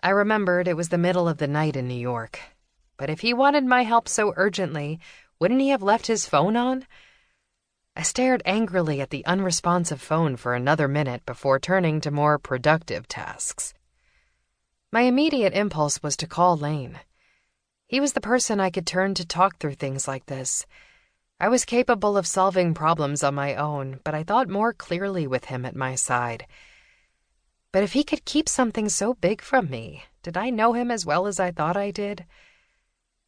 I remembered it was the middle of the night in New York. But if he wanted my help so urgently, wouldn't he have left his phone on? I stared angrily at the unresponsive phone for another minute before turning to more productive tasks. My immediate impulse was to call Lane. He was the person I could turn to talk through things like this. I was capable of solving problems on my own, but I thought more clearly with him at my side. But if he could keep something so big from me, did I know him as well as I thought I did?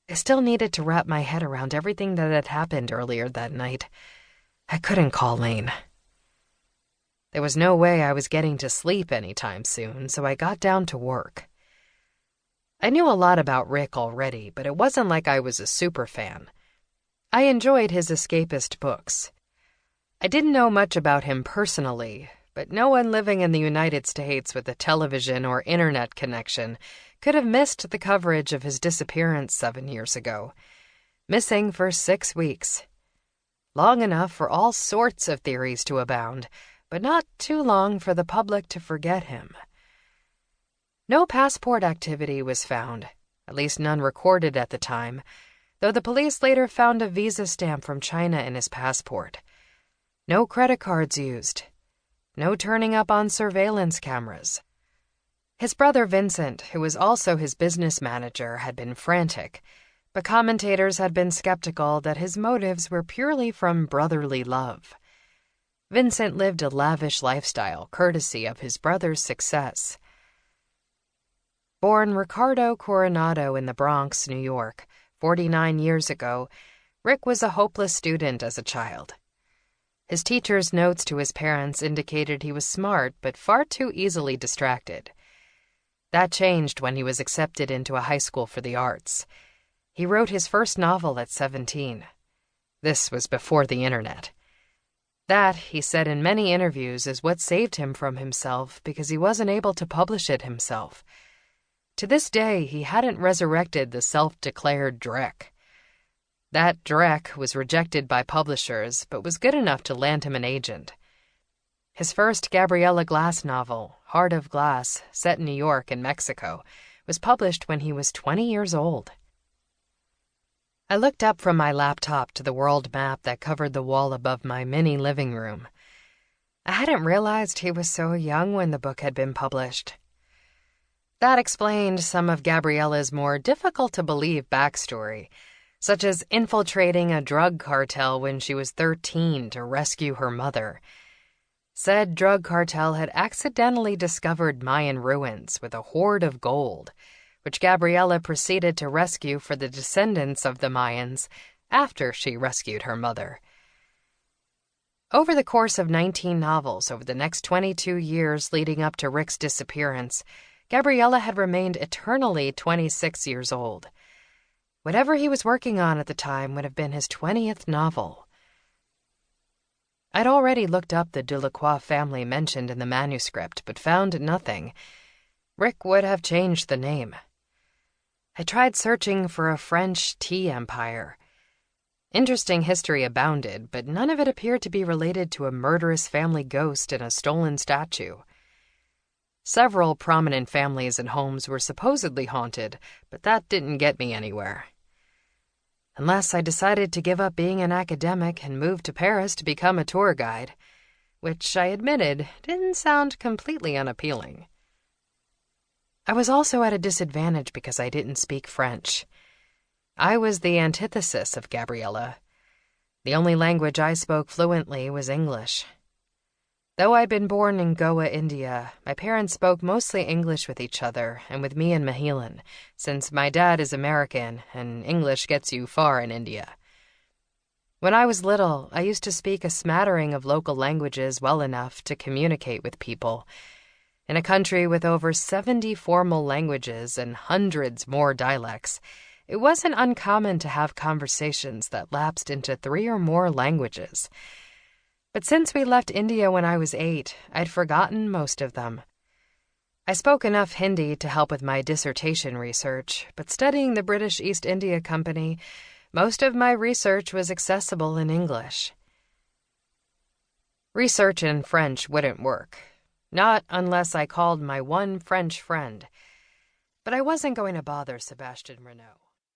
I still needed to wrap my head around everything that had happened earlier that night. I couldn't call Lane. There was no way I was getting to sleep anytime soon, so I got down to work. I knew a lot about Rick already, but it wasn't like I was a superfan. I enjoyed his escapist books. I didn't know much about him personally, but no one living in the United States with a television or internet connection could have missed the coverage of his disappearance 7 years ago. Missing for 6 weeks. Long enough for all sorts of theories to abound, but not too long for the public to forget him. No passport activity was found, at least none recorded at the time, though the police later found a visa stamp from China in his passport. No credit cards used. No turning up on surveillance cameras. His brother Vincent, who was also his business manager, had been frantic, but commentators had been skeptical that his motives were purely from brotherly love. Vincent lived a lavish lifestyle courtesy of his brother's success. Born Ricardo Coronado in the Bronx, New York, 49 years ago, Rick was a hopeless student as a child. His teacher's notes to his parents indicated he was smart but far too easily distracted. That changed when he was accepted into a high school for the arts. He wrote his first novel at 17. This was before the internet. That, he said in many interviews, is what saved him from himself because he wasn't able to publish it himself. To this day, he hadn't resurrected the self-declared Drek. That Drek was rejected by publishers, but was good enough to land him an agent. His first Gabriella Glass novel, Heart of Glass, set in New York and Mexico, was published when he was 20 years old. I looked up from my laptop to the world map that covered the wall above my mini living room. I hadn't realized he was so young when the book had been published. That explained some of Gabriella's more difficult-to-believe backstory, such as infiltrating a drug cartel when she was 13 to rescue her mother. Said drug cartel had accidentally discovered Mayan ruins with a hoard of gold, which Gabriella proceeded to rescue for the descendants of the Mayans after she rescued her mother. Over the course of 19 novels over the next 22 years leading up to Rick's disappearance, Gabriella had remained eternally 26 years old. Whatever he was working on at the time would have been his 20th novel. I'd already looked up the Delacroix family mentioned in the manuscript, but found nothing. Rick would have changed the name. I tried searching for a French tea empire. Interesting history abounded, but none of it appeared to be related to a murderous family ghost and a stolen statue. Several prominent families and homes were supposedly haunted, but that didn't get me anywhere. Unless I decided to give up being an academic and move to Paris to become a tour guide, which I admitted didn't sound completely unappealing. I was also at a disadvantage because I didn't speak French. I was the antithesis of Gabriella. The only language I spoke fluently was English. Though I'd been born in Goa, India, my parents spoke mostly English with each other and with me in Mahilan, since my dad is American and English gets you far in India. When I was little, I used to speak a smattering of local languages well enough to communicate with people. In a country with over 70 formal languages and hundreds more dialects, it wasn't uncommon to have conversations that lapsed into 3 or more languages. But since we left India when I was 8, I'd forgotten most of them. I spoke enough Hindi to help with my dissertation research, but studying the British East India Company, most of my research was accessible in English. Research in French wouldn't work. Not unless I called my one French friend. But I wasn't going to bother Sebastian Renaud.